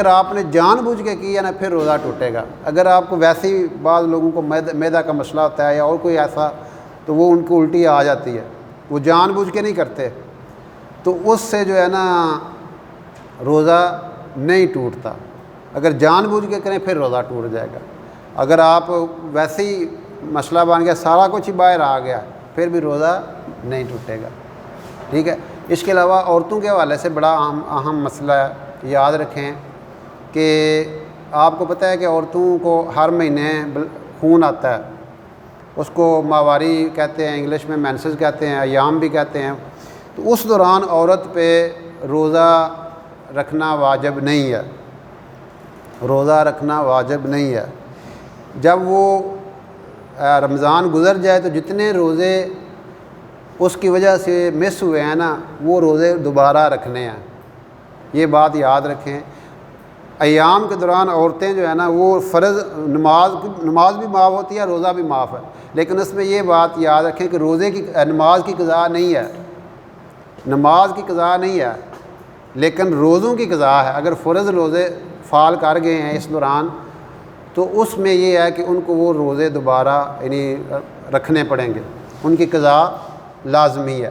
اگر آپ نے جان بوجھ کے کیا نا پھر روزہ ٹوٹے گا۔ اگر آپ کو ویسے ہی بعض لوگوں کو معدہ کا مسئلہ ہوتا ہے یا اور کوئی ایسا، تو وہ ان کو الٹی آ جاتی ہے، وہ جان بوجھ کے نہیں کرتے، تو اس سے جو ہے نا روزہ نہیں ٹوٹتا۔ اگر جان بوجھ کے کریں پھر روزہ ٹوٹ جائے گا۔ اگر آپ ویسے ہی مسئلہ بن گیا، سارا کچھ ہی باہر آ گیا، پھر بھی روزہ نہیں ٹوٹے گا، ٹھیک ہے۔ اس کے علاوہ عورتوں کے حوالے سے بڑا اہم مسئلہ ہے، یاد رکھیں کہ آپ کو پتہ ہے کہ عورتوں کو ہر مہینے خون آتا ہے، اس کو ماہواری کہتے ہیں، انگلش میں مینسز کہتے ہیں، ایام بھی کہتے ہیں۔ تو اس دوران عورت پہ روزہ رکھنا واجب نہیں ہے، روزہ رکھنا واجب نہیں ہے۔ جب وہ رمضان گزر جائے تو جتنے روزے اس کی وجہ سے مس ہوئے ہیں نا، وہ روزے دوبارہ رکھنے ہیں، یہ بات یاد رکھیں۔ ایام کے دوران عورتیں جو ہے نا وہ فرض نماز بھی معاف ہوتی ہے، روزہ بھی معاف ہے، لیکن اس میں یہ بات یاد رکھیں کہ نماز کی قضا نہیں ہے، نماز کی قضا نہیں ہے، لیکن روزوں کی قضا ہے۔ اگر فرض روزے فال کر گئے ہیں اس دوران، تو اس میں یہ ہے کہ ان کو وہ روزے دوبارہ یعنی رکھنے پڑیں گے، ان کی قضا لازمی ہے۔